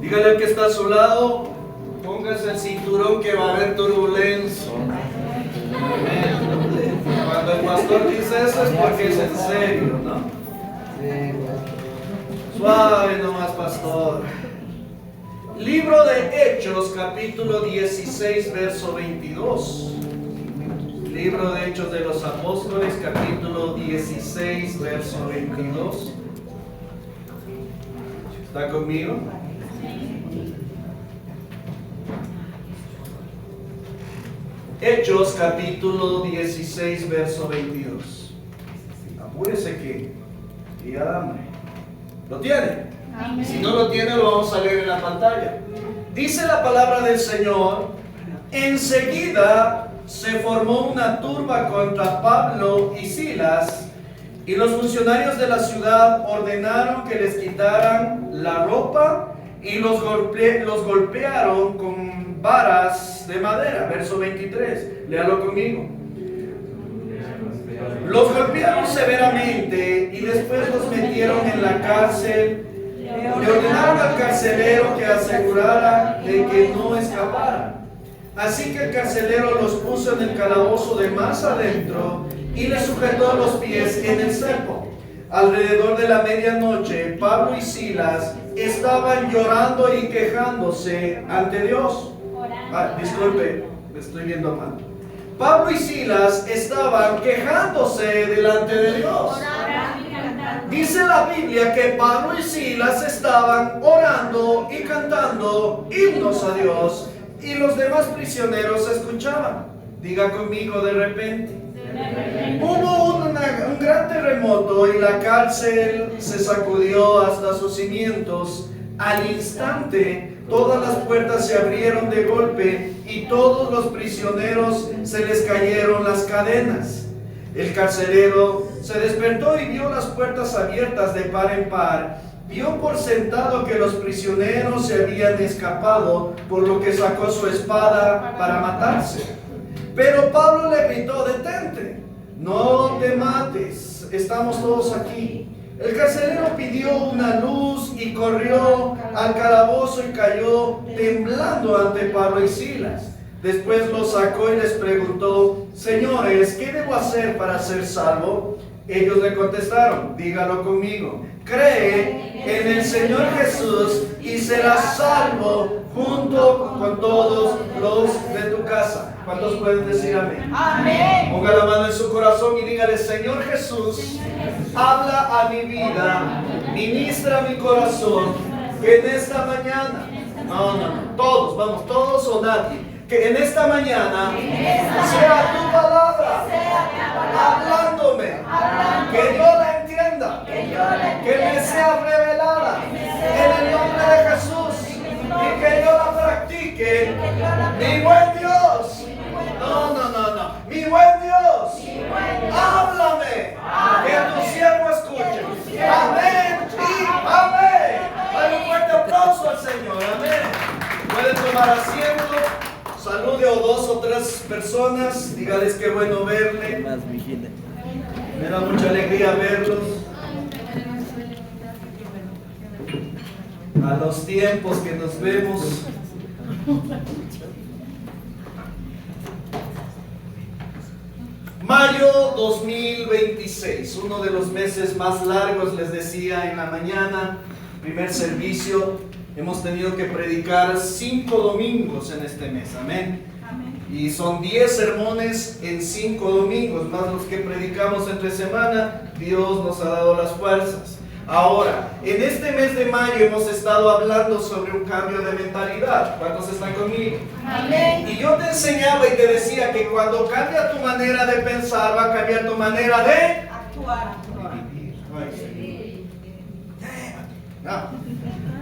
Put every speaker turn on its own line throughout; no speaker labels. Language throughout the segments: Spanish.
Dígale al que está a su lado, póngase el cinturón que va a haber turbulencia. Cuando el pastor dice eso es porque es en serio, ¿no? Suave nomás, pastor. Libro de Hechos, capítulo 16, verso 22. Libro de Hechos de los Apóstoles, capítulo 16, verso 22. ¿Está conmigo? Hechos, capítulo 16, verso 22. Apúrese que ya da hambre. ¿Lo tiene?
Amén.
Si no lo tiene, lo vamos a leer en la pantalla. Dice la palabra del Señor: enseguida se formó una turba contra Pablo y Silas, y los funcionarios de la ciudad ordenaron que les quitaran la ropa y los golpearon con varas de madera. Verso 23, léalo conmigo. Los golpearon severamente y después los metieron en la cárcel. Le ordenaron al carcelero que asegurara de que no escapara. Así que el carcelero los puso en el calabozo de más adentro y les sujetó los pies en el cepo. Alrededor de la medianoche, Pablo y Silas estaban llorando y quejándose ante Dios. Disculpe, me estoy viendo mal. Pablo y Silas estaban quejándose delante de Dios. Dice la Biblia que Pablo y Silas estaban orando y cantando himnos a Dios, y los demás prisioneros escuchaban. Diga conmigo: de repente. Hubo un gran terremoto y la cárcel se sacudió hasta sus cimientos. Al instante, todas las puertas se abrieron de golpe y todos los prisioneros se les cayeron las cadenas. El carcelero se despertó y vio las puertas abiertas de par en par. Dio por sentado que los prisioneros se habían escapado, por lo que sacó su espada para matarse. Pero Pablo le gritó: detente, no te mates, estamos todos aquí. El carcelero pidió una luz y corrió al calabozo y cayó temblando ante Pablo y Silas. Después los sacó y les preguntó: señores, ¿qué debo hacer para ser salvo? Ellos le contestaron: dígalo conmigo, cree en el Señor Jesús y serás salvo junto con todos los de tu casa. ¿Cuántos pueden decir amén?
Amén.
Ponga la mano en su corazón y dígale: Señor Jesús, habla a mi vida, ministra mi corazón, que en esta mañana, no, todos, vamos, todos o nadie, que en esta mañana sea tu palabra hablándome, que yo la entienda, que me sea revelada en el nombre de Jesús y que yo la practique. Mi buen Dios, no, mi buen Dios, háblame, que tu siervo escuche. Amén y amén. Dale un fuerte aplauso al Señor. Amén. Pueden tomar asiento. Salude a 2 o 3 personas, dígales qué bueno verle. Me da mucha alegría verlos. A los tiempos que nos vemos. Mayo 2026, uno de los meses más largos, les decía en la mañana, primer servicio. Hemos tenido que predicar 5 domingos en este mes, amén. Y son 10 sermones en 5 domingos, más los que predicamos entre semana. Dios nos ha dado las fuerzas. Ahora, en este mes de mayo hemos estado hablando sobre un cambio de mentalidad. ¿Cuántos están conmigo?
Amén.
Y yo te enseñaba y te decía que cuando cambia tu manera de pensar, va a cambiar tu manera de
Actuar.
vivir. No.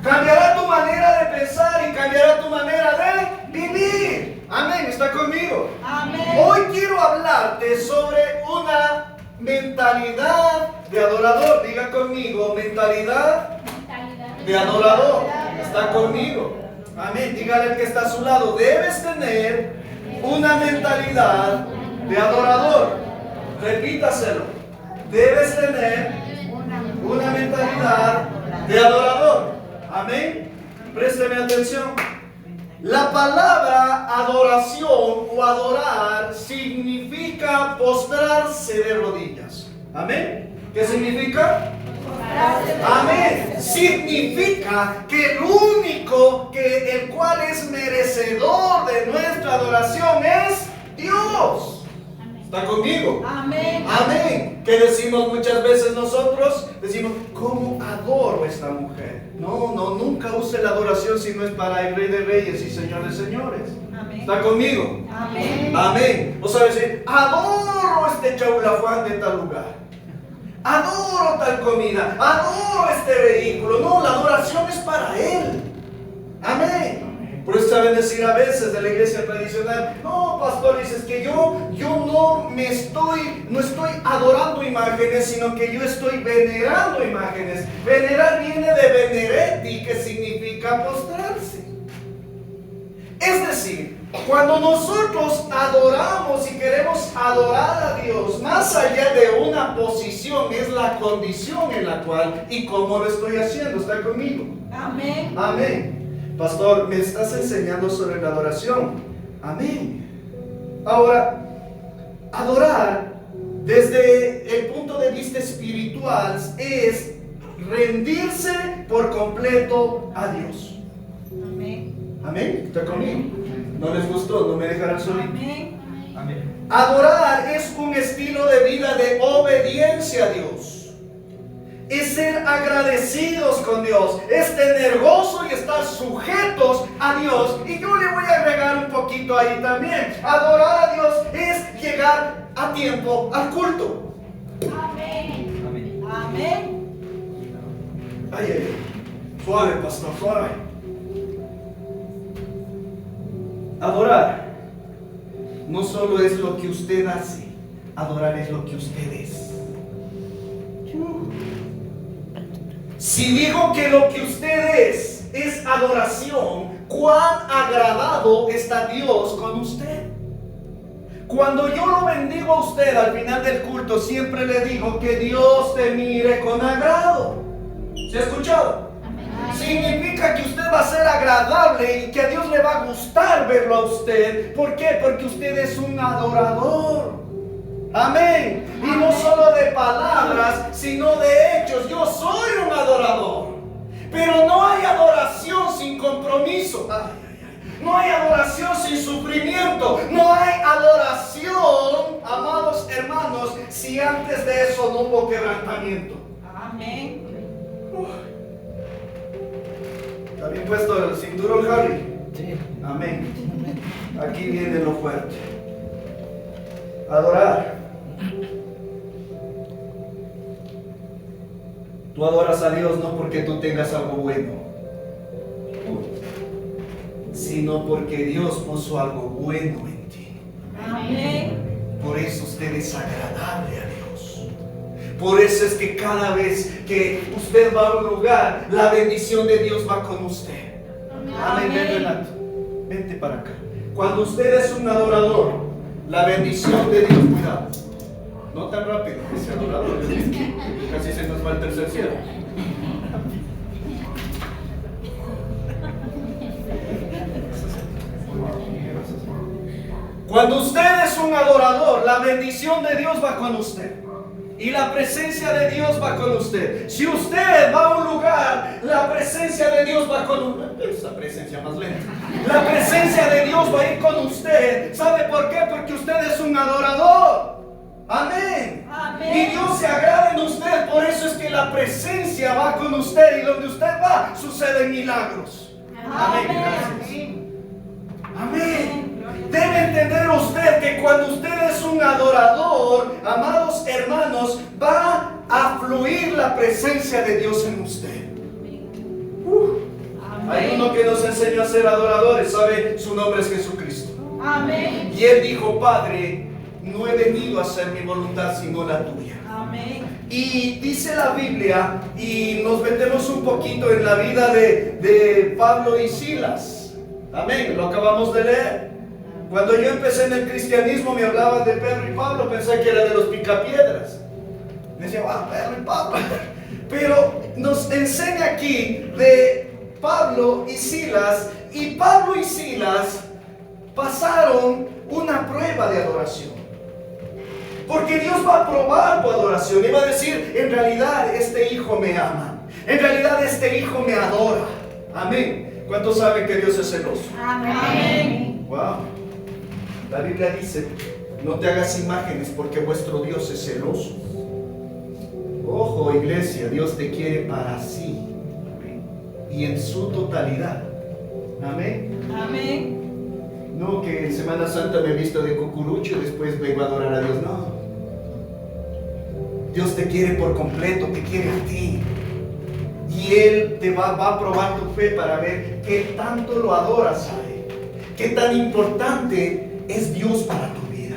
Cambiará tu manera de pensar y cambiará tu manera de vivir. Amén, ¿está conmigo?
Amén.
Hoy quiero hablarte sobre una mentalidad de adorador. Diga conmigo: mentalidad de adorador. ¿Está conmigo? Amén. Dígale al que está a su lado: debes tener una mentalidad de adorador. Repítaselo: debes tener una mentalidad de adorador. Amén. Présteme atención. La palabra adoración o adorar significa postrarse de rodillas. Amén. ¿Qué significa? Amén. Significa que el único el cual es merecedor de nuestra adoración es Dios. ¿Está conmigo?
Amén.
Amén. ¿Qué decimos muchas veces nosotros? Decimos, ¿cómo adoro a esta mujer? No, nunca use la adoración si no es para el Rey de Reyes y Señor de Señores.
Amén.
¿Está conmigo?
Amén.
Amén. O sea, decir, adoro este chaulafán de tal lugar. Adoro tal comida. Adoro este vehículo. No, la adoración es para Él. Amén. Por eso saben decir a veces de la iglesia tradicional, no, pastor, dices que yo no estoy adorando imágenes, sino que yo estoy venerando imágenes. Venerar viene de venereti, que significa postrarse. Es decir, cuando nosotros adoramos y queremos adorar a Dios, más allá de una posición, es la condición en la cual y cómo lo estoy haciendo. ¿Está conmigo?
Amén.
Amén. Pastor, me estás enseñando sobre la adoración. Amén. Ahora, adorar desde el punto de vista espiritual es rendirse por completo a Dios.
Amén.
Amén. ¿Está conmigo? ¿No les gustó? ¿No me dejarán solito?
Amén.
Amén.
Adorar es un estilo de vida de obediencia a Dios. Es ser agradecidos con Dios, es tener gozo y estar sujetos a Dios. Y yo le voy a agregar un poquito ahí también. Adorar a Dios es llegar a tiempo al culto.
Amén.
Amén.
Amén.
Ay. Suave, pastor, suave. Adorar no solo es lo que usted hace, adorar es lo que usted es. Si digo que lo que usted es adoración, cuán agradado está Dios con usted. Cuando yo lo bendigo a usted al final del culto, siempre le digo que Dios te mire con agrado. ¿Se ha escuchado? Significa que usted va a ser agradable y que a Dios le va a gustar verlo a usted. ¿Por qué? Porque usted es un adorador. Amén. Y no solo de palabras, sino de hechos. Yo soy un adorador. Pero no hay adoración sin compromiso. No hay adoración sin sufrimiento. No hay adoración, amados hermanos, si antes de eso no hubo quebrantamiento.
Amén.
¿Está bien puesto el cinturón, Harry?
Sí.
Amén. Aquí viene lo fuerte. Adorar. Tú adoras a Dios no porque tú tengas algo bueno, sino porque Dios puso algo bueno en ti.
Amén.
Por eso usted es agradable a Dios. Por eso es que cada vez que usted va a un lugar, la bendición de Dios va con usted. Amén. Ven, Renato. Vente para acá. Cuando usted es un adorador, la bendición de Dios, cuidado. No tan rápido, ese adorador. Casi se nos va el tercer cielo. Cuando usted es un adorador, la bendición de Dios va con usted. Y la presencia de Dios va con usted. Si usted va a un lugar, la presencia de Dios va con usted. Esa presencia más lenta. La presencia de Dios va a ir con usted. ¿Sabe por qué? Porque usted es un adorador. Amén.
Amén.
Y Dios se agrada en usted. Por eso es que la presencia va con usted. Y donde usted va, suceden milagros. Amén. Gracias. Amén. Debe entender usted que cuando usted es un adorador, amados hermanos, va a fluir la presencia de Dios en usted. Hay uno que nos enseñó a ser adoradores, ¿sabe? Su nombre es Jesucristo.
Amén.
Y él dijo, Padre, no he venido a hacer mi voluntad sino la tuya.
Amén.
Y dice la Biblia, y nos metemos un poquito en la vida de Pablo y Silas. Amén, lo acabamos de leer. Cuando yo empecé en el cristianismo me hablaban de Pedro y Pablo, pensé que era de los picapiedras. Me decían, Pedro y Pablo. Pero nos enseña aquí de Pablo y Silas, y Pablo y Silas pasaron una prueba de adoración. Porque Dios va a probar tu adoración y va a decir, en realidad este hijo me ama, en realidad este hijo me adora. Amén. ¿Cuántos saben que Dios es celoso?
Amén.
Wow. La Biblia dice, no te hagas imágenes porque vuestro Dios es celoso. Ojo, iglesia, Dios te quiere para sí. Amén. Y en su totalidad. Amén.
Amén.
No que en Semana Santa me he visto de cucurucho y después vengo a adorar a Dios. No. Dios te quiere por completo, te quiere a ti. Y Él te va a probar tu fe para ver qué tanto lo adoras a Él. Qué tan importante es Dios para tu vida.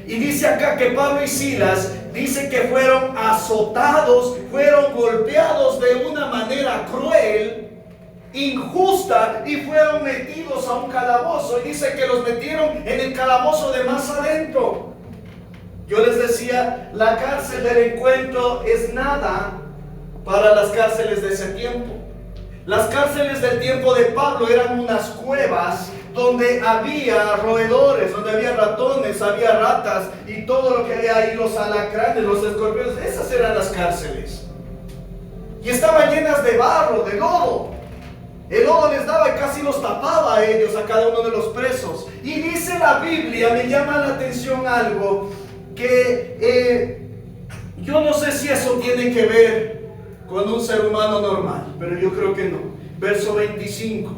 Y dice acá que Pablo y Silas, dice que fueron azotados, fueron golpeados de una manera cruel, injusta, y fueron metidos a un calabozo. Y dice que los metieron en el calabozo de más adentro. Yo les decía, la cárcel del encuentro es nada para las cárceles de ese tiempo. Las cárceles del tiempo de Pablo eran unas cuevas donde había roedores, donde había ratones, había ratas y todo lo que había ahí, los alacranes, los escorpiones. Esas eran las cárceles. Y estaban llenas de barro, de lodo. El lodo les daba y casi los tapaba a ellos, a cada uno de los presos. Y dice la Biblia, me llama la atención algo, que yo no sé si eso tiene que ver con un ser humano normal, pero yo creo que no. Verso 25,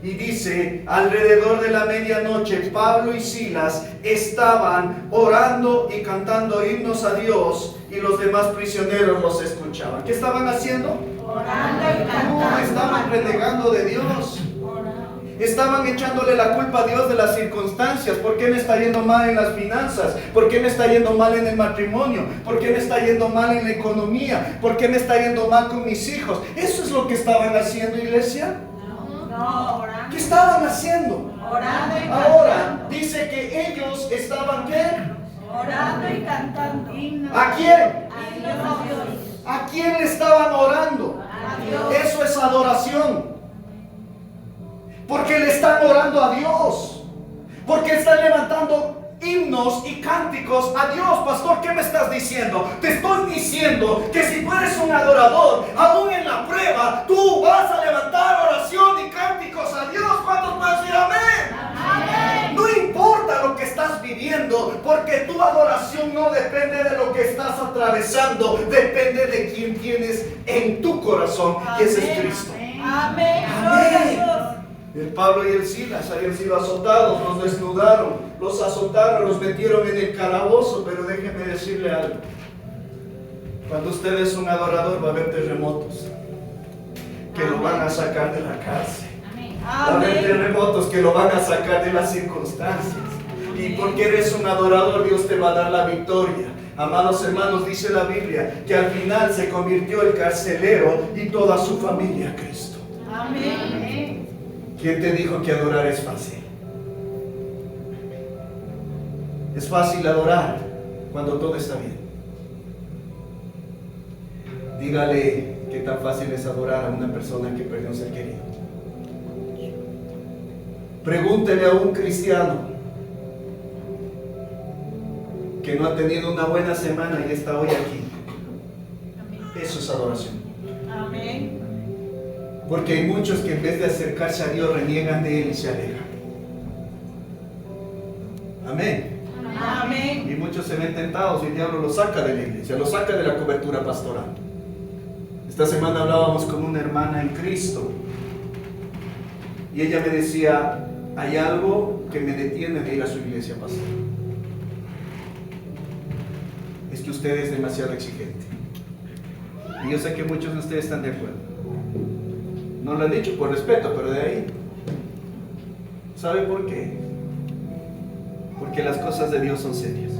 y dice, alrededor de la medianoche, Pablo y Silas estaban orando y cantando himnos a Dios, y los demás prisioneros los escuchaban. ¿Qué estaban haciendo?
Orando y cantando.
No, estaban renegando de Dios. Estaban echándole la culpa a Dios de las circunstancias. ¿Por qué me está yendo mal en las finanzas? ¿Por qué me está yendo mal en el matrimonio? ¿Por qué me está yendo mal en la economía? ¿Por qué me está yendo mal con mis hijos? ¿Eso es lo que estaban haciendo, iglesia?
No, orando.
¿Qué estaban haciendo?
Orando y
Ahora,
cantando.
dice que ellos estaban ¿qué?
Orando y cantando.
¿A quién?
A Dios.
¿A quién le estaban orando?
A Dios.
Eso es adoración. Porque le están orando a Dios. Porque están levantando himnos y cánticos a Dios. Pastor, ¿qué me estás diciendo? Te estoy diciendo que si tú eres un adorador, aún en la prueba, tú vas a levantar oración y cánticos a Dios. ¿Cuántos pueden decir amén?
Amén.
No importa lo que estás viviendo, porque tu adoración no depende de lo que estás atravesando, depende de quien tienes en tu corazón, y ese es Cristo.
Amén.
Amén.
Gloria a Dios.
El Pablo y el Silas habían sido azotados, los desnudaron, los azotaron, los metieron en el calabozo, pero déjeme decirle algo. Cuando usted es un adorador va a haber terremotos que lo van a sacar de la cárcel. Va a haber terremotos que lo van a sacar de las circunstancias. Y porque eres un adorador, Dios te va a dar la victoria. Amados hermanos, dice la Biblia que al final se convirtió el carcelero y toda su familia a Cristo.
Amén.
¿Quién te dijo que adorar es fácil? Es fácil adorar cuando todo está bien. Dígale qué tan fácil es adorar a una persona que perdió un ser querido. Pregúntele a un cristiano que no ha tenido una buena semana y está hoy aquí. Eso es adoración.
Amén.
Porque hay muchos que en vez de acercarse a Dios reniegan de Él y se alejan. Amén.
Amén.
Y muchos se ven tentados y el diablo los saca de la iglesia, los saca de la cobertura pastoral. Esta semana hablábamos con una hermana en Cristo y ella me decía, hay algo que me detiene de ir a su iglesia, pastor. Es que usted es demasiado exigente. Y yo sé que muchos de ustedes están de acuerdo. No lo han dicho por respeto, pero de ahí. ¿Sabe por qué? Porque las cosas de Dios son serias.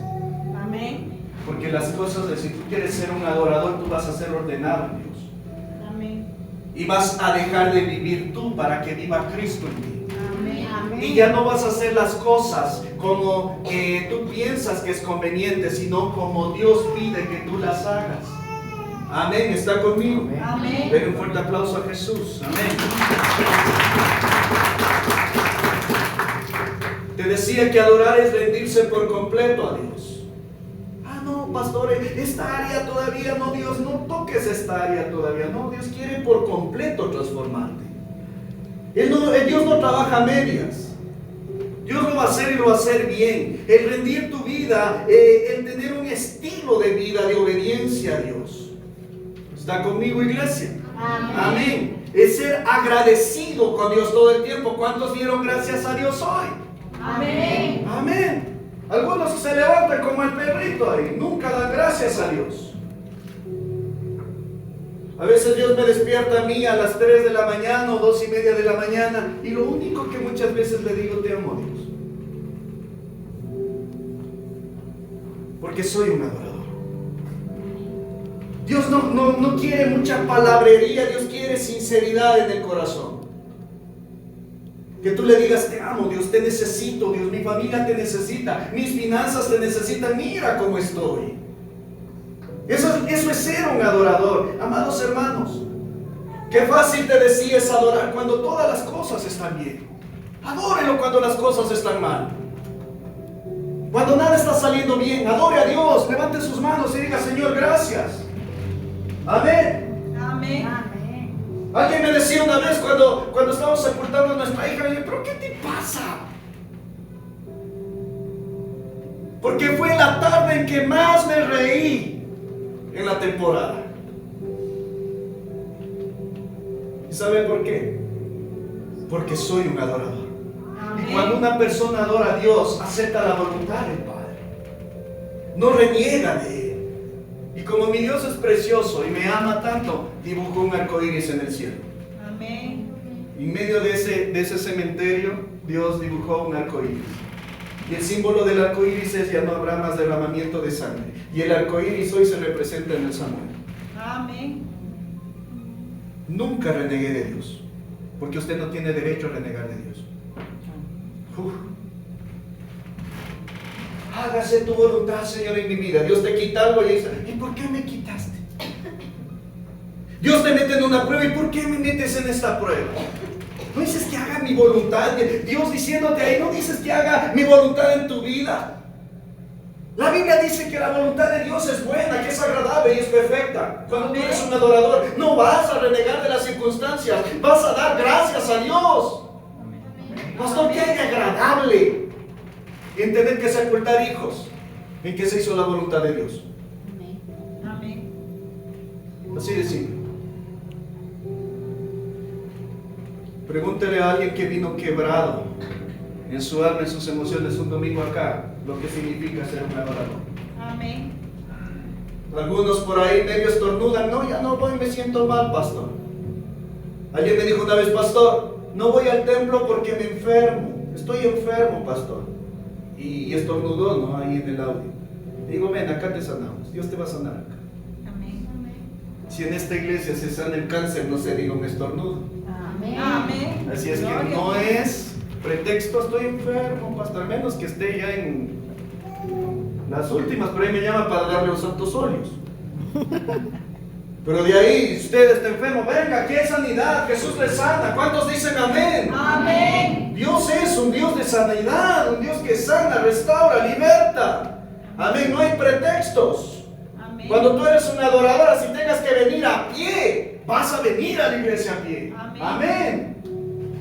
Amén.
Porque las cosas de, si tú quieres ser un adorador, tú vas a ser ordenado en Dios.
Amén.
Y vas a dejar de vivir tú para que viva Cristo en ti.
Amén.
Y ya no vas a hacer las cosas como tú piensas que es conveniente, sino como Dios pide que tú las hagas. Amén. ¿Está conmigo?
Amén.
Den un fuerte aplauso a Jesús. Amén. Te decía que adorar es rendirse por completo a Dios. Ah, no, pastor, esta área todavía no, Dios, no toques esta área todavía. No, Dios quiere por completo transformarte. Dios no trabaja a medias. Dios lo va a hacer y lo va a hacer bien. El rendir tu vida, el tener un estilo de vida de obediencia a Dios. ¿Está conmigo, iglesia?
Amén.
Amén. Es ser agradecido con Dios todo el tiempo. ¿Cuántos dieron gracias a Dios hoy?
Amén.
Amén. Algunos se levantan como el perrito ahí. Nunca dan gracias a Dios. A veces Dios me despierta a mí a las 3 de la mañana o 2:30 de la mañana. Y lo único que muchas veces le digo, te amo, Dios. Porque soy un adorador. Dios no quiere mucha palabrería. Dios quiere sinceridad en el corazón. Que tú le digas, te amo, Dios, te necesito, Dios, mi familia te necesita, mis finanzas te necesitan, mira cómo estoy. Eso es ser un adorador. Amados hermanos, qué fácil te decía es adorar cuando todas las cosas están bien. Adórelo cuando las cosas están mal. Cuando nada está saliendo bien, adore a Dios, levante sus manos y diga, Señor, gracias. Amén.
Amén.
Alguien me decía una vez cuando estábamos sepultando a nuestra hija, pero ¿qué te pasa? Porque fue la tarde en que más me reí en la temporada. ¿Y sabe por qué? Porque soy un adorador. Y cuando una persona adora a Dios, acepta la voluntad del Padre. No reniega de Él. Y como mi Dios es precioso y me ama tanto, dibujó un arco iris en el cielo.
Amén.
Y en medio de ese cementerio, Dios dibujó un arco iris. Y el símbolo del arco iris es: ya no habrá más derramamiento de sangre. Y el arco iris hoy se representa en el Samuel.
Amén.
Nunca renegué de Dios, porque usted no tiene derecho a renegar de Dios. Hágase tu voluntad, Señor, en mi vida. Dios te quita algo y dice, ¿y por qué me quitaste? Dios te mete en una prueba, ¿y por qué me metes en esta prueba? No dices que haga mi voluntad. Dios diciéndote ahí, no dices que haga mi voluntad en tu vida. La Biblia dice que la voluntad de Dios es buena, que es agradable y es perfecta. Cuando tú eres un adorador, no vas a renegar de las circunstancias, vas a dar gracias a Dios. Pastor, ¿qué hay de agradable en tener que sepultar hijos? ¿En qué se hizo la voluntad de Dios?
Amén.
Así de simple. Pregúntele a alguien que vino quebrado en su alma, en sus emociones un domingo acá, lo que significa ser un adorador.
Amén.
Algunos por ahí medio estornudan, no, ya no voy, me siento mal, pastor. Alguien me dijo una vez, pastor, no voy al templo porque me enfermo, estoy enfermo, pastor. Y estornudó, ¿no? Ahí en el audio. Le digo, ven, acá te sanamos, Dios te va a sanar acá.
Amén.
Si en esta iglesia se sana el cáncer, no se diga un estornudo.
Amén. Amén.
Así es que
Gloria
no
a Dios.
es pretexto, estoy enfermo, pastor, al menos que esté ya en las últimas, pero ahí me llama para darle los santos óleos. Pero de ahí, usted está enfermo, venga, aquí hay sanidad, Jesús le sana. ¿Cuántos dicen amén?
Amén.
Dios es un Dios de sanidad, un Dios que sana, restaura, liberta. Amén, no hay pretextos.
Amén.
Cuando tú eres una adoradora, si tengas que venir a pie, vas a venir a la iglesia a pie.
Amén.
Amén.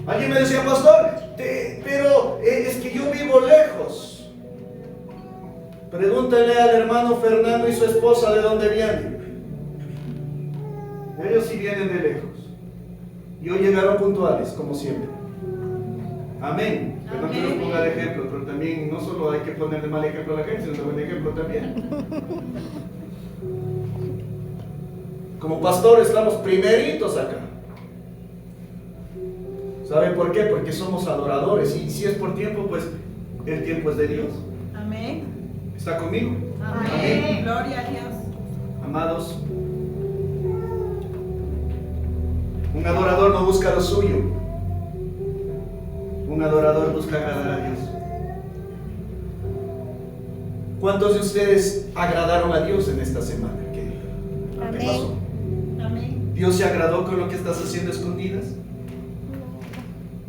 Alguien me decía, pastor, pero es que yo vivo lejos. Pregúntale al hermano Fernando y su esposa de dónde vienen. Ellos sí vienen de lejos. Y hoy llegaron puntuales, como siempre. Amén. Que no quiero ponga de ejemplo, pero también no solo hay que poner de mal ejemplo a la gente, sino de buen ejemplo también. Como pastor estamos primeritos acá. ¿Saben por qué? Porque somos adoradores. Y si es por tiempo, pues el tiempo es de Dios.
Amén.
¿Está conmigo?
Amén. Gloria a Dios.
Amados, un adorador no busca lo suyo. Un adorador busca agradar a Dios. ¿Cuántos de ustedes agradaron a Dios en esta semana? ¿Qué pasó? ¿Dios se agradó con lo que estás haciendo escondidas?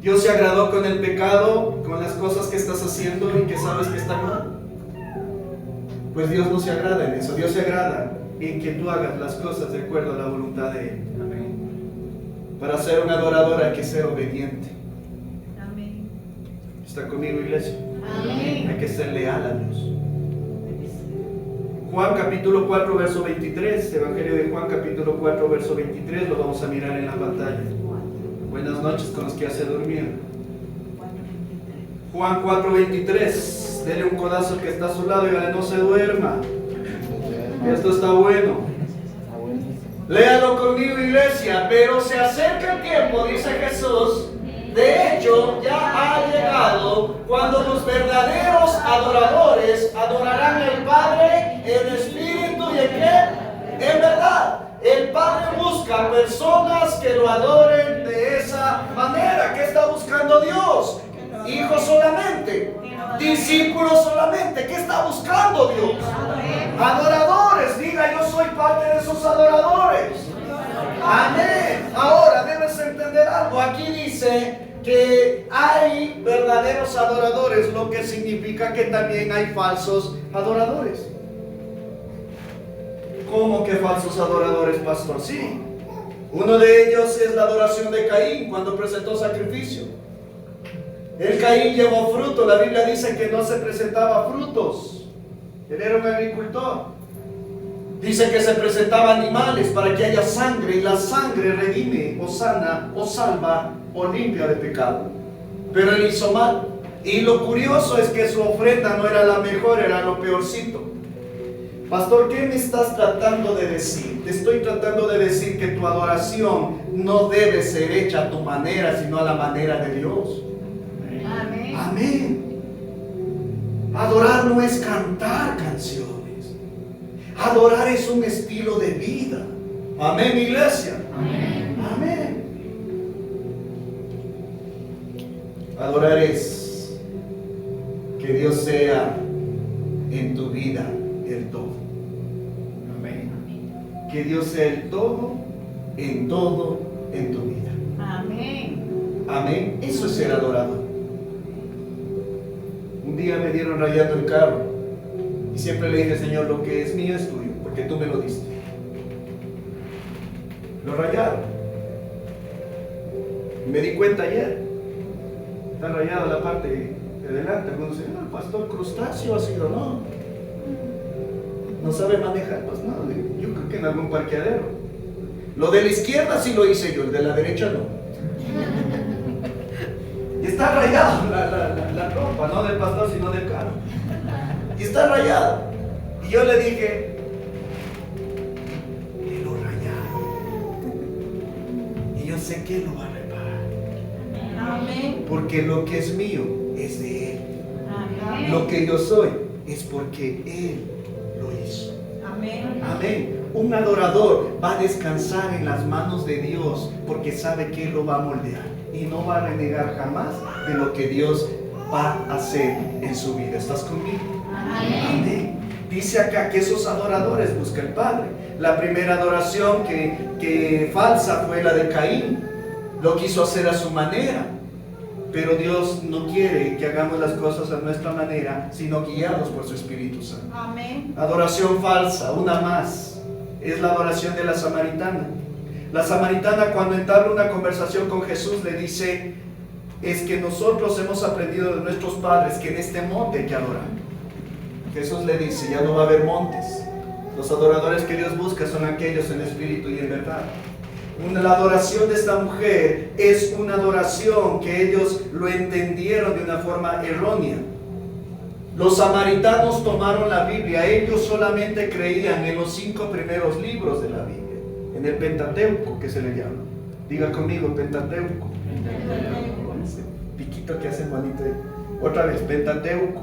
¿Dios se agradó con el pecado, con las cosas que estás haciendo y que sabes que están mal? Pues Dios no se agrada en eso. Dios se agrada en que tú hagas las cosas de acuerdo a la voluntad de Él. Para ser un adorador hay que ser obediente.
Amén.
¿Está conmigo, iglesia?
Amén.
Hay que ser leal a Dios. Juan capítulo 4 verso 23, Evangelio de Juan capítulo 4 verso 23, lo vamos a mirar en la pantalla. Buenas noches con los que ya se durmieron. Juan 4:23, dele un codazo que está a su lado y dígale: no se duerma. Esto está bueno. Léalo conmigo, iglesia. Pero se acerca el tiempo, dice Jesús. De hecho, ya ha llegado cuando los verdaderos adoradores adorarán al Padre en espíritu y en qué? En verdad. El Padre busca personas que lo adoren de esa manera. ¿Qué está buscando Dios? Hijos solamente, discípulos solamente. ¿Qué está buscando Dios? Adoradores. Diga: yo soy parte de esos adoradores. Amén. Ahora debes entender algo. Aquí dice que hay verdaderos adoradores, lo que significa que también hay falsos adoradores. ¿Cómo que falsos adoradores, pastor? Sí. Uno de ellos es la adoración de Caín cuando presentó sacrificio. El Caín llevó fruto. La Biblia dice que no se presentaba frutos. Él era un agricultor. Dice que se presentaban animales para que haya sangre, y la sangre redime o sana o salva o limpia de pecado. Pero él hizo mal. Y lo curioso es que su ofrenda no era la mejor, era lo peorcito. Pastor, ¿qué me estás tratando de decir? Te estoy tratando de decir que tu adoración no debe ser hecha a tu manera, sino a la manera de Dios.
Amén.
Amén. Adorar no es cantar canciones. Adorar es un estilo de vida. Amén, iglesia.
Amén.
Amén. Adorar es que Dios sea en tu vida el todo. Amén. Que Dios sea el todo en tu vida.
Amén.
Amén. Eso es ser adorador. Un día me dieron rayando el carro y siempre le dije: Señor, lo que es mío es tuyo, porque tú me lo diste. Lo rayaron. Y me di cuenta ayer. Está rayada la parte de delante. Algunos dicen: no, el pastor crustáceo ha sido, no. No sabe manejar, pues no. Yo creo que en algún parqueadero. Lo de la izquierda sí lo hice yo, el de la derecha no. Y está rayado la ropa, no del pastor, sino del carro. Y está rayado. Y yo le dije: que lo rayaron. Y yo sé que él lo va a reparar.
Amén.
Porque lo que es mío es de él.
Amén.
Lo que yo soy es porque él lo hizo.
Amén.
Amén. Un adorador va a descansar en las manos de Dios porque sabe que él lo va a moldear y no va a renegar jamás de lo que Dios va a hacer en su vida. ¿Estás conmigo?
Amén.
Amén. Dice acá que esos adoradores buscan al Padre. La primera adoración que falsa fue la de Caín. Lo quiso hacer a su manera. Pero Dios no quiere que hagamos las cosas a nuestra manera, sino guiados por su Espíritu Santo.
Amén.
Adoración falsa, una más, es la adoración de la samaritana. La samaritana, cuando entabla una conversación con Jesús, le dice: es que nosotros hemos aprendido de nuestros padres que en este monte hay que adorar. Jesús le dice: ya no va a haber montes. Los adoradores que Dios busca son aquellos en espíritu y en verdad. La adoración de esta mujer es una adoración que ellos lo entendieron de una forma errónea. Los samaritanos tomaron la Biblia. Ellos solamente creían en los 5 primeros libros de la Biblia, en el Pentateuco, que se le llama. Diga conmigo: Pentateuco. Ese piquito que hace manito. Otra vez: Pentateuco.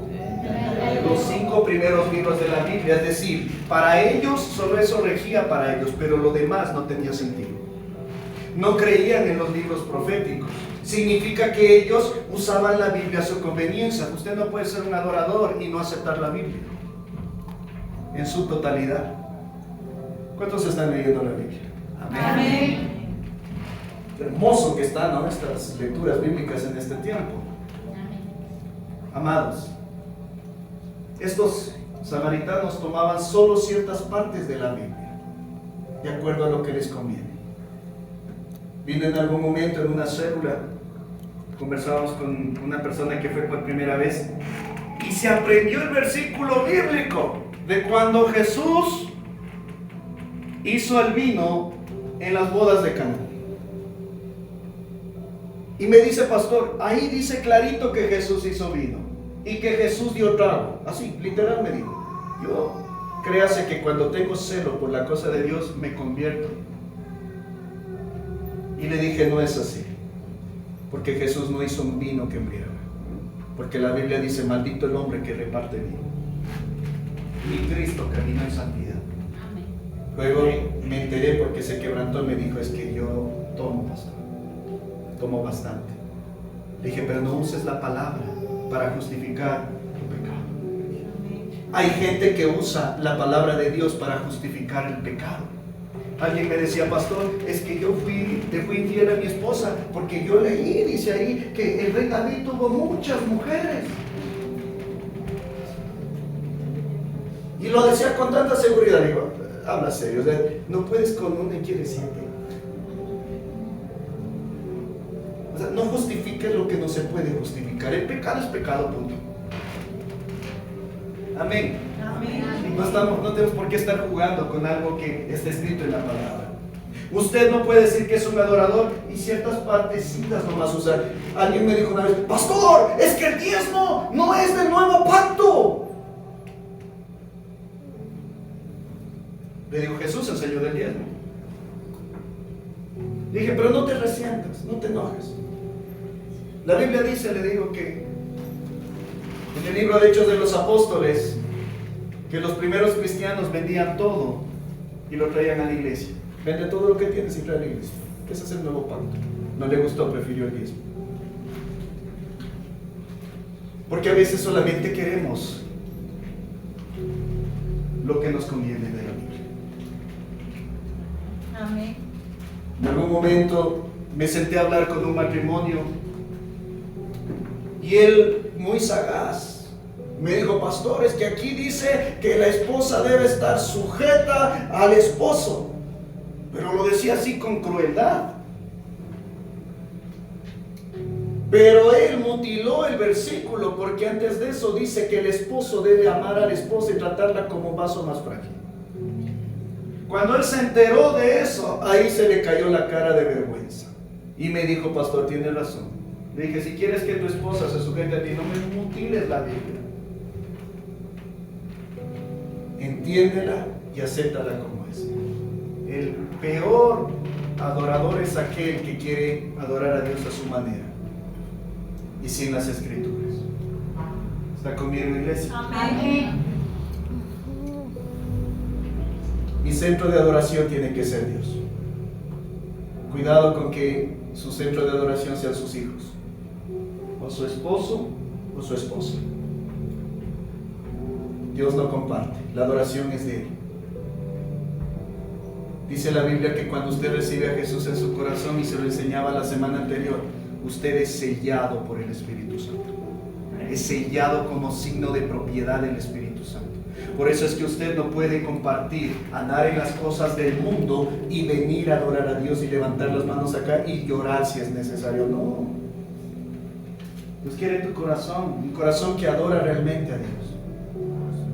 Los 5 primeros libros de la Biblia. Es decir, para ellos solo eso regía para ellos, pero lo demás no tenía sentido. No creían en los libros proféticos. Significa que ellos usaban la Biblia a su conveniencia. Usted no puede ser un adorador y no aceptar la Biblia en su totalidad. ¿Cuántos están leyendo la Biblia?
Amén.
Qué hermoso que están, ¿no?, estas lecturas bíblicas en este tiempo. Amados, estos samaritanos tomaban solo ciertas partes de la Biblia, de acuerdo a lo que les conviene. Vine en algún momento en una célula, conversábamos con una persona que fue por primera vez y se aprendió el versículo bíblico de cuando Jesús hizo el vino en las bodas de Caná. Y me dice, pastor, ahí dice clarito que Jesús hizo vino y que Jesús dio trago. Así, literal me dijo. Yo, créase que cuando tengo celo por la cosa de Dios, me convierto. Y le dije, no es así. Porque Jesús no hizo un vino que embriaga. Porque la Biblia dice, maldito el hombre que reparte vino. Ni Cristo caminó en santidad. Luego me enteré porque se quebrantó y me dijo, es que yo tomo, pastor. Tomo bastante. Le dije, pero no uses la palabra para justificar tu pecado. Hay gente que usa la palabra de Dios para justificar el pecado. Alguien me decía, pastor, es que le fui infiel a mi esposa porque yo leí, dice ahí, que el rey David tuvo muchas mujeres. Y lo decía con tanta seguridad. Digo, habla serio, o sea, no puedes con una y quieres siete. O sea, no justifiques lo que no se puede justificar. El pecado es pecado, punto. Amén. No tenemos por qué estar jugando con algo que está escrito en la palabra. Usted no puede decir que es un adorador y ciertas partecitas nomás usar. Alguien me dijo una vez, pastor, es que el diezmo no es del nuevo pacto. Le digo, Jesús enseñó del diezmo. Le dije, pero no te resientas, no te enojes. La Biblia dice, le digo, que en el libro de Hechos de los Apóstoles, que los primeros cristianos vendían todo y lo traían a la iglesia. Vende todo lo que tienes y trae a la iglesia. Ese es el nuevo pacto. No le gustó, prefirió el diezmo. Porque a veces solamente queremos lo que nos conviene de la Biblia.
Amén.
En algún momento me senté a hablar con un matrimonio y él, muy sagaz, me dijo, pastor, es que aquí dice que la esposa debe estar sujeta al esposo. Pero lo decía así con crueldad. Pero él mutiló el versículo porque antes de eso dice que el esposo debe amar a la esposa y tratarla como un vaso más frágil. Cuando él se enteró de eso, ahí se le cayó la cara de vergüenza. Y me dijo, pastor, tiene razón. Le dije, si quieres que tu esposa se sujete a ti, no me mutiles la Biblia. Entiéndela y acéptala como es. El peor adorador es aquel que quiere adorar a Dios a su manera y sin las escrituras. ¿Está conmigo, iglesia?
Amén.
Mi centro de adoración tiene que ser Dios. Cuidado con que su centro de adoración sean sus hijos, o su esposo o su esposa. Dios no comparte, la adoración es de Él. Dice la Biblia que cuando usted recibe a Jesús en su corazón, y se lo enseñaba la semana anterior, usted es sellado por el Espíritu Santo. Es sellado como signo de propiedad del Espíritu Santo. Por eso es que usted no puede compartir, andar en las cosas del mundo y venir a adorar a Dios y levantar las manos acá y llorar si es necesario. No. Dios quiere tu corazón, un corazón que adora realmente a Dios.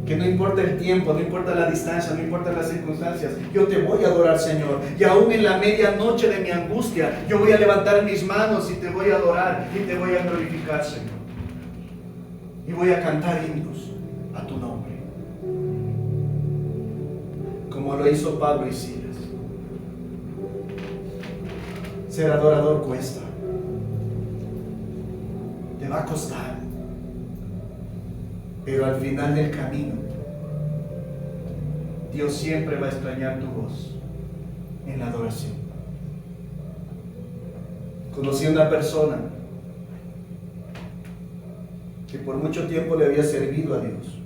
Que no importa el tiempo, no importa la distancia, no importa las circunstancias, yo te voy a adorar, Señor. Y aún en la medianoche de mi angustia, yo voy a levantar mis manos y te voy a adorar y te voy a glorificar, Señor. Y voy a cantar himnos a tu nombre, como lo hizo Pablo y Silas. Ser adorador cuesta, te va a costar. Pero al final del camino, Dios siempre va a extrañar tu voz en la adoración. Conocí a una persona que por mucho tiempo le había servido a Dios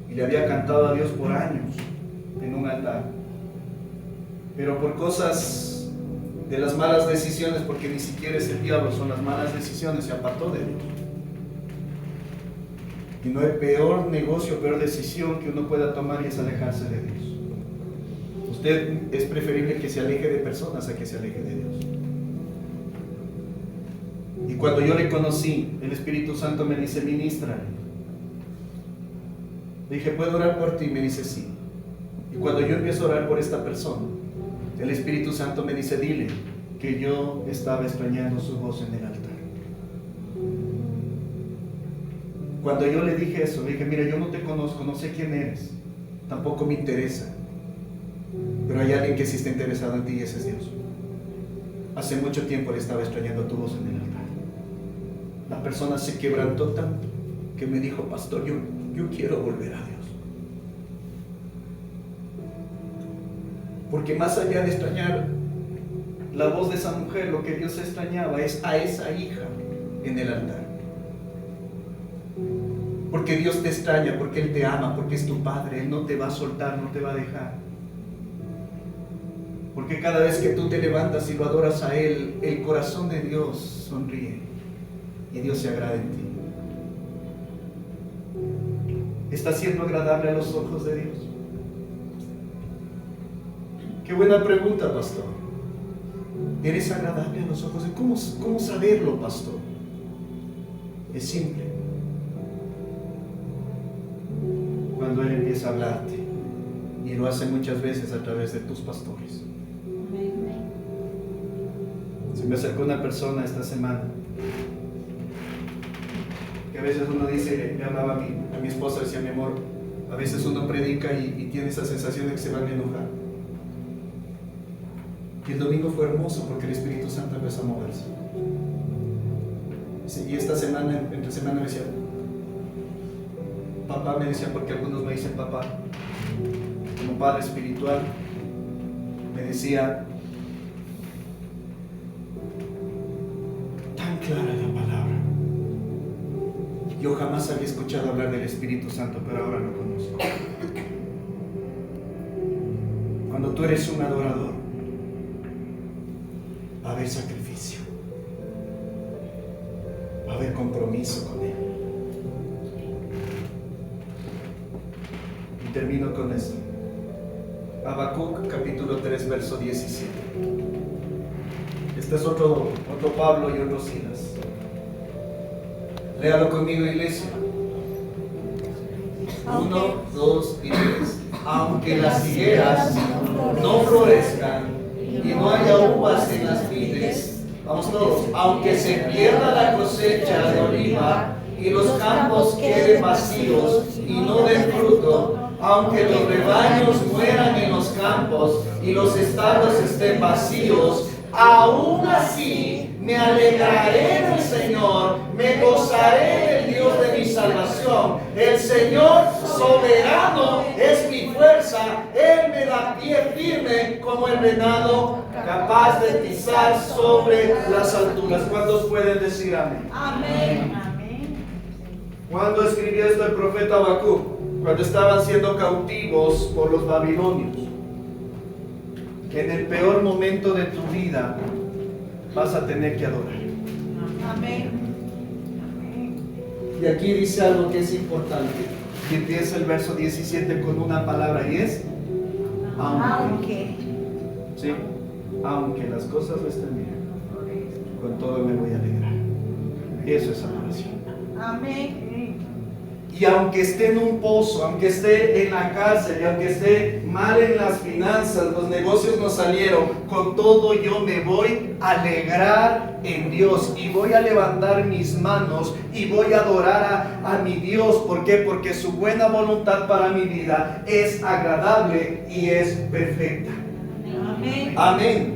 y le había cantado a Dios por años en un altar. pero por cosas de las malas decisiones, porque ni siquiera es el diablo, son las malas decisiones, se apartó de Dios. Y no hay peor negocio, peor decisión que uno pueda tomar y es alejarse de Dios. Usted es preferible que se aleje de personas a que se aleje de Dios. Y cuando yo le conocí, el Espíritu Santo me dice, ministra. Le dije, ¿puedo orar por ti? Me dice, sí. Y cuando yo empiezo a orar por esta persona, el Espíritu Santo me dice, dile que yo estaba extrañando su voz en el altar. Cuando yo le dije eso, le dije, mira, yo no te conozco, no sé quién eres, tampoco me interesa, pero hay alguien que sí está interesado en ti y ese es Dios. Hace mucho tiempo le estaba extrañando tu voz en el altar. La persona se quebrantó tanto que me dijo, pastor, yo quiero volver a Dios. Porque más allá de extrañar la voz de esa mujer, lo que Dios extrañaba es a esa hija en el altar. Porque Dios te extraña, porque Él te ama, porque es tu Padre. Él no te va a soltar, no te va a dejar. Porque cada vez que tú te levantas y lo adoras a Él, el corazón de Dios sonríe y Dios se agrada en ti. ¿Está siendo agradable a los ojos de Dios? Qué buena pregunta, pastor. ¿Eres agradable a los ojos de Dios? ¿Cómo saberlo, pastor? Es simple. Cuando Él empieza a hablarte, y lo hace muchas veces a través de tus pastores. Se me acercó una persona esta semana, que a veces uno dice, le hablaba a mi esposa, decía, mi amor, a veces uno predica y tiene esa sensación de que se van a enojar. Y el domingo fue hermoso porque el Espíritu Santo empezó a moverse. Y esta semana, entre semana me decía, papá, me decía, porque algunos me dicen papá, como padre espiritual, me decía, tan clara la palabra. Yo jamás había escuchado hablar del Espíritu Santo, pero ahora lo conozco. Cuando tú eres un adorador, va a haber sacrificio, va a haber compromiso con Él. Y termino con esto. Habacuc capítulo 3 verso 17. Este es otro Pablo y otro Silas. Léalo conmigo, iglesia. 1, 2 y 3. Aunque las higueras no florezcan y no haya uvas en las vides, vamos todos, aunque se pierda la cosecha de oliva y los campos queden vacíos y no den fruto, aunque los rebaños mueran en los campos y los establos estén vacíos, aún así me alegraré en el Señor, me gozaré en el Dios de mi salvación. El Señor soberano es mi fuerza, Él me da pie firme como el venado, capaz de pisar sobre las alturas. ¿Cuántos pueden decir amén?
Amén.
¿Cuándo escribió esto el profeta Habacuc? Cuando estaban siendo cautivos por los babilonios. Que en el peor momento de tu vida vas a tener que adorar.
Amén.
Y aquí dice algo que es importante. Y empieza el verso 17 con una palabra y es aunque. ¿Sí? Aunque las cosas no estén bien, con todo me voy a alegrar. Eso es adoración.
Amén.
Y aunque esté en un pozo, aunque esté en la cárcel, y aunque esté mal en las finanzas, los negocios no salieron, con todo yo me voy a alegrar en Dios y voy a levantar mis manos y voy a adorar a mi Dios. ¿Por qué? Porque su buena voluntad para mi vida es agradable y es perfecta.
Amén.
Amén.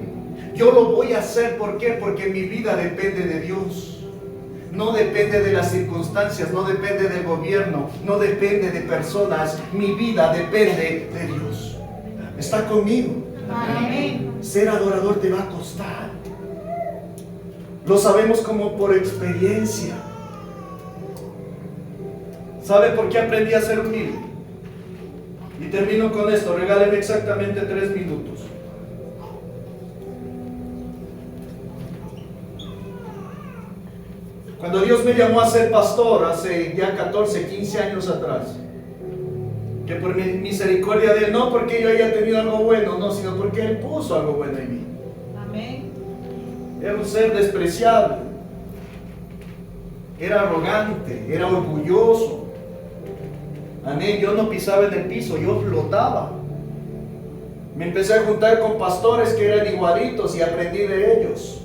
Yo lo voy a hacer, ¿por qué? Porque mi vida depende de Dios. No depende de las circunstancias, no depende del gobierno, no depende de personas. Mi vida depende de Dios. ¿Está conmigo?
Amén.
Ser adorador te va a costar. Lo sabemos como por experiencia. ¿Sabe por qué aprendí a ser humilde? Y termino con esto, regáleme exactamente 3 minutos. Cuando Dios me llamó a ser pastor hace ya 14, 15 años atrás, que por mi misericordia de Él, no porque yo haya tenido algo bueno, no, sino porque Él puso algo bueno en mí.
Amén.
Era un ser despreciable, era arrogante, era orgulloso. Amén, yo no pisaba en el piso, yo flotaba. Me empecé a juntar con pastores que eran igualitos y aprendí de ellos.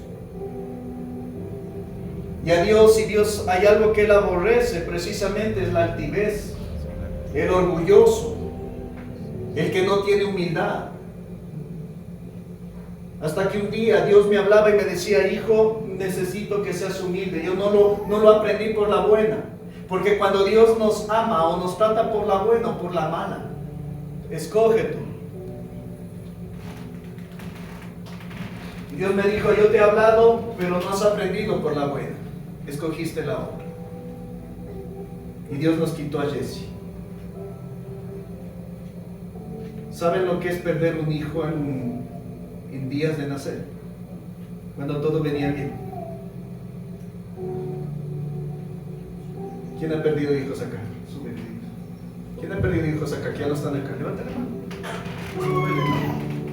Y a Dios, si Dios hay algo que Él aborrece, precisamente es la altivez, el orgulloso, el que no tiene humildad. Hasta que un día Dios me hablaba y me decía: hijo, necesito que seas humilde. Yo no lo aprendí por la buena, porque cuando Dios nos ama o nos trata por la buena o por la mala, escoge tú. Y Dios me dijo: yo te he hablado, pero no has aprendido por la buena, escogiste la otra. Y Dios nos quitó a Jesse. ¿Saben lo que es perder un hijo en días de nacer? Cuando todo venía bien. ¿Quién ha perdido hijos acá? Sube el dedito. ¿Quién ha perdido hijos acá? Que ya no están acá. Levanta la mano.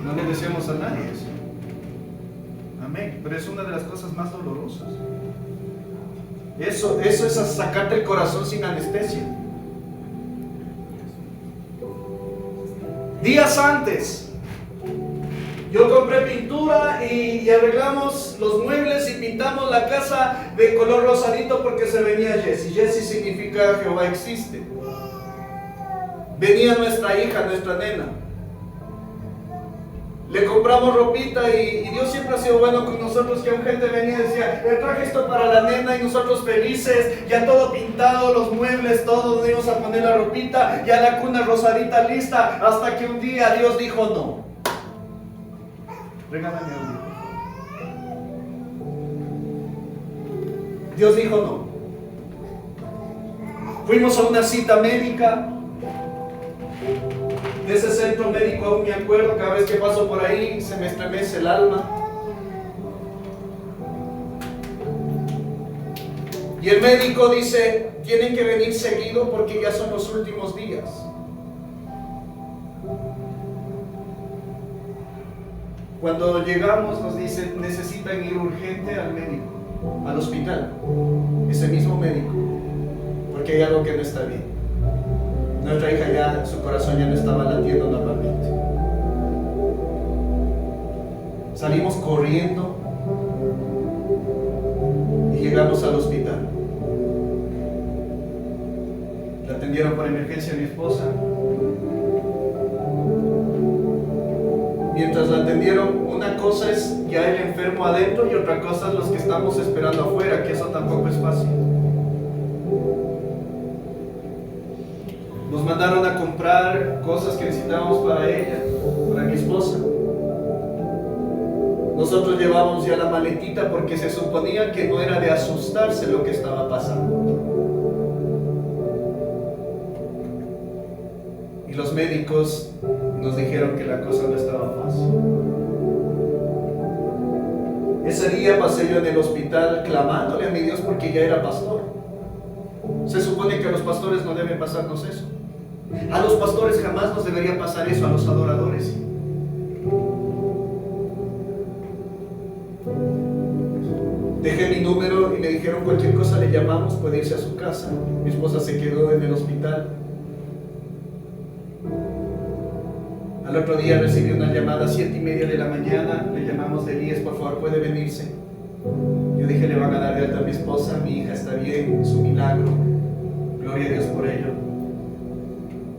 No le deseamos a nadie eso. Amén. Pero es una de las cosas más dolorosas. Eso es sacarte el corazón sin anestesia. Días antes, yo compré pintura y arreglamos los muebles y pintamos la casa de color rosadito porque se venía Jesse. Jesse significa Jehová existe. Venía nuestra hija, nuestra nena. Le compramos ropita y Dios siempre ha sido bueno con nosotros, que aún gente venía y decía: le traje esto para la nena, y nosotros felices, ya todo pintado, los muebles, todo donde íbamos a poner la ropita, ya la cuna rosadita lista, hasta que un día Dios dijo no. Regálame audio. Dios dijo no. Fuimos a una cita médica. De ese centro médico aún me acuerdo, cada vez que paso por ahí se me estremece el alma. Y el médico dice: tienen que venir seguido porque ya son los últimos días. Cuando llegamos nos dice: necesitan ir urgente al médico, al hospital, ese mismo médico, porque hay algo que no está bien. Nuestra hija ya, su corazón ya no estaba latiendo normalmente. Salimos corriendo y llegamos al hospital. La atendieron por emergencia a mi esposa. Mientras la atendieron, una cosa es ya el enfermo adentro y otra cosa es los que estamos esperando afuera, que eso tampoco es fácil. Nos mandaron a comprar cosas que necesitábamos para ella, para mi esposa. Nosotros llevábamos ya la maletita porque se suponía que no era de asustarse lo que estaba pasando. Y los médicos nos dijeron que la cosa no estaba fácil. Ese día pasé yo en el hospital clamándole a mi Dios porque ya era pastor. Se supone que a los pastores no debe pasarnos eso. A los pastores jamás nos debería pasar eso, a los adoradores. Dejé mi número y me dijeron: cualquier cosa le llamamos, puede irse a su casa. Mi esposa se quedó en el hospital. Al otro día recibí una llamada a 7:30 de la mañana. Le llamamos de Elías: por favor, puede venirse. Yo dije: le van a dar de alta a mi esposa, mi hija está bien, es un milagro, gloria a Dios por ello.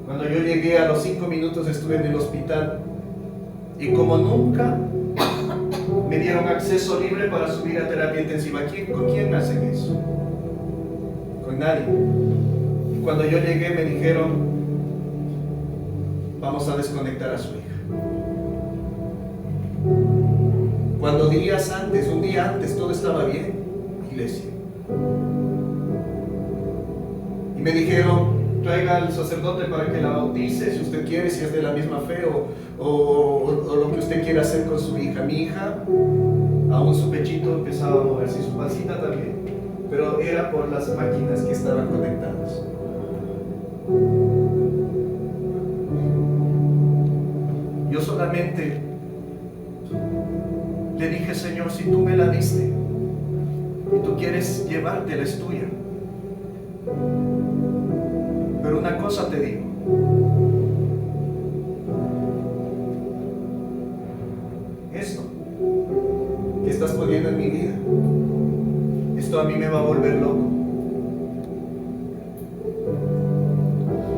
Cuando yo llegué, a los 5 minutos estuve en el hospital y como nunca me dieron acceso libre para subir a terapia intensiva. ¿Con quién hacen eso? Con nadie. Y cuando yo llegué me dijeron: vamos a desconectar a su hija. Cuando días antes, un día antes, todo estaba bien, iglesia. Y me dijeron: traiga al sacerdote para que la bautice, si usted quiere, si es de la misma fe o lo que usted quiera hacer con su hija. Mi hija, aún su pechito empezaba a moverse y su pancita también, pero era por las máquinas que estaban conectadas. Yo solamente le dije: Señor, si tú me la diste y tú quieres llevártela, es tuya. Pero una cosa te digo: esto que estás poniendo en mi vida, esto a mí me va a volver loco.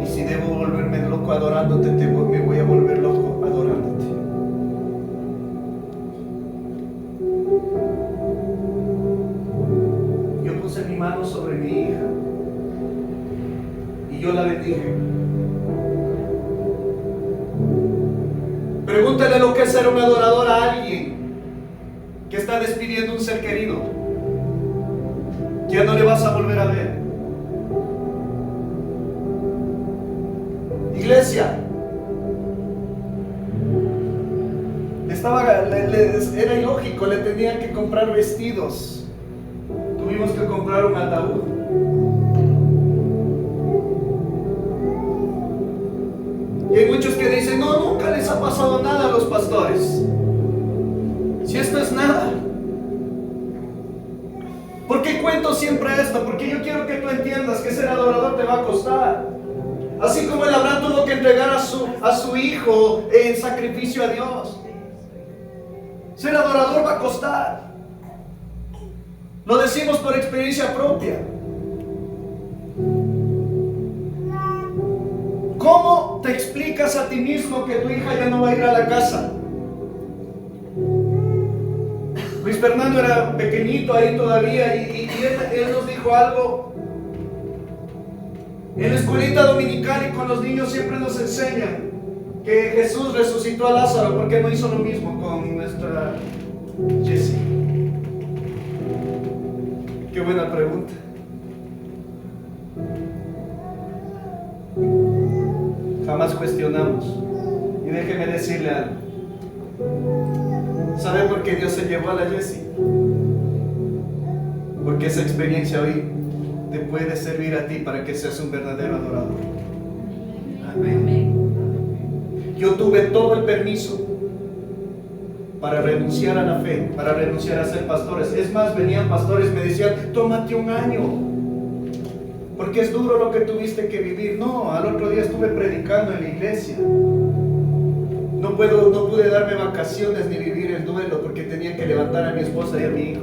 Y si debo volverme loco adorándote, me voy a volver loco adorándote. Yo puse mi mano sobre mi hija y yo la bendije. Pregúntale lo que es ser un adorador a alguien que está despidiendo un ser querido. Ya no le vas a volver a ver. Iglesia, era ilógico, le tenían que comprar vestidos. Tuvimos que comprar un ataúd. Y hay muchos que dicen: no, nunca les ha pasado nada a los pastores. Si esto es nada. ¿Por qué cuento siempre esto? Porque yo quiero que tú entiendas que ser adorador te va a costar. Así como el Abraham tuvo que entregar a su hijo en sacrificio a Dios. Ser adorador va a costar. Lo decimos por experiencia propia. ¿Cómo te explicas a ti mismo que tu hija ya no va a ir a la casa? Luis Fernando era pequeñito ahí todavía y él nos dijo algo. En la escuelita dominical y con los niños siempre nos enseñan que Jesús resucitó a Lázaro. ¿Por qué no hizo lo mismo con nuestra Jessie? Qué buena pregunta. Jamás cuestionamos. Y déjeme decirle algo. ¿Sabe por qué Dios se llevó a la Jessie? Porque esa experiencia hoy te puede servir a ti para que seas un verdadero adorador. Amén. Yo tuve todo el permiso para renunciar a la fe, para renunciar a ser pastores. Es más, venían pastores y me decían: tómate un año, porque es duro lo que tuviste que vivir. No, al otro día estuve predicando en la iglesia. No pude darme vacaciones ni vivir el duelo porque tenía que levantar a mi esposa y a mi hijo.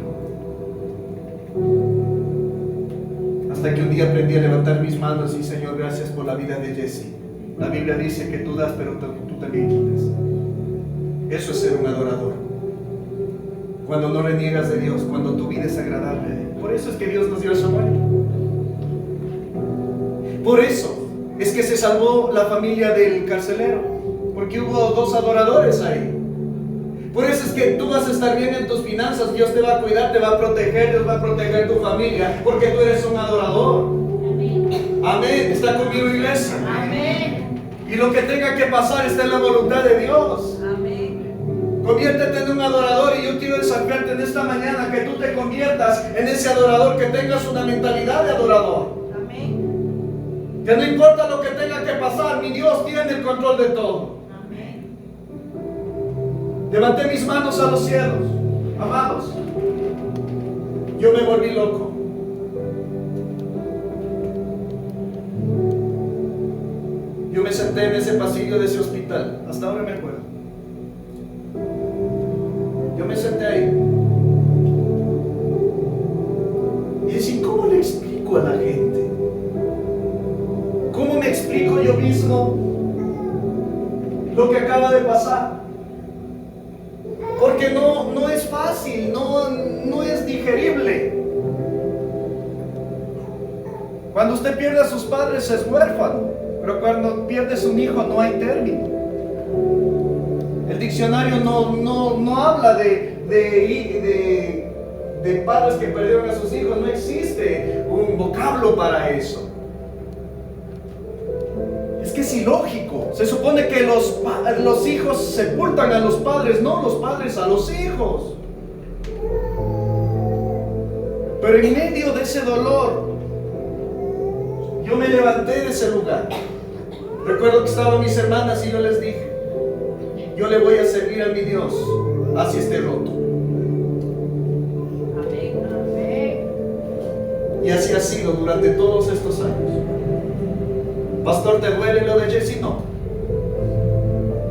Hasta que un día aprendí a levantar mis manos y: Señor, gracias por la vida de Jessie. La Biblia dice que tú das, pero tú también quitas. Eso es ser un adorador. Cuando no reniegas de Dios, cuando tu vida es agradable. Por eso es que Dios nos dio a Samuel. Por eso es que se salvó la familia del carcelero, porque hubo 2 adoradores ahí. Por eso es que tú vas a estar bien en tus finanzas. Dios te va a cuidar, te va a proteger, Dios va a proteger tu familia, porque tú eres un adorador. Amén. ¿Está conmigo, iglesia?
Amén.
Y lo que tenga que pasar está en la voluntad de Dios.
Amén.
Conviértete en un adorador, y yo quiero desafiarte en esta mañana que tú te conviertas en ese adorador, que tengas una mentalidad de adorador.
Amén.
Que no importa lo que tenga que pasar, mi Dios tiene el control de todo.
Amén.
Levanté mis manos a los cielos. Amados, yo me volví loco. Yo me senté en ese pasillo de ese hospital. Hasta ahora me acuerdo. Yo me senté ahí. Y decía: ¿cómo le explico a la gente? ¿Cómo me explico yo mismo lo que acaba de pasar? Porque no es fácil, no es digerible. Cuando usted pierde a sus padres es huérfano, pero cuando pierdes un hijo no hay término. El diccionario no habla de padres que perdieron a sus hijos. No existe un vocablo para eso. Es que es ilógico. Se supone que los hijos sepultan a los padres, no los padres a los hijos. Pero en medio de ese dolor, yo me levanté de ese lugar. Recuerdo que estaban mis hermanas y yo les dije, yo le voy a servir a mi Dios, así esté roto.
Amén.
Y así ha sido durante todos estos años. Pastor, ¿te duele lo de Jesse? No.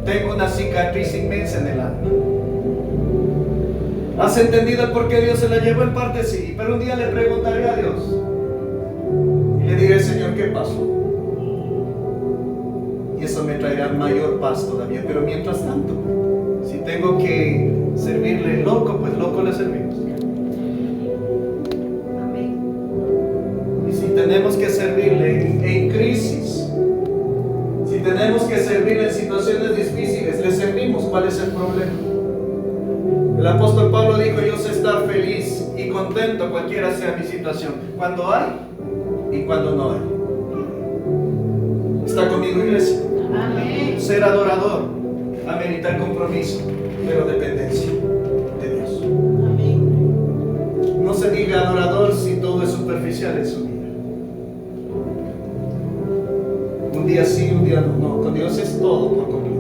Tengo una cicatriz inmensa en el alma. ¿Has entendido el por qué Dios se la llevó? En parte sí, pero un día le preguntaré a Dios y le diré, Señor, ¿qué pasó? Y eso me traerá mayor paz todavía. Pero mientras tanto, si tengo que servirle loco, pues loco le servimos.
Amén.
Y si tenemos que servirle en crisis, si tenemos que servirle en situaciones difíciles, le servimos. ¿Cuál es el problema? El apóstol Pablo dijo, yo sé estar feliz y contento cualquiera sea mi situación, cuando hay y cuando no hay. ¿Está conmigo, iglesia?
Amén.
Ser adorador amerita el compromiso, pero dependencia de Dios.
Amén.
No se diga adorador si todo es superficial en su vida. Un día sí, un día no. No, con Dios es todo por completo.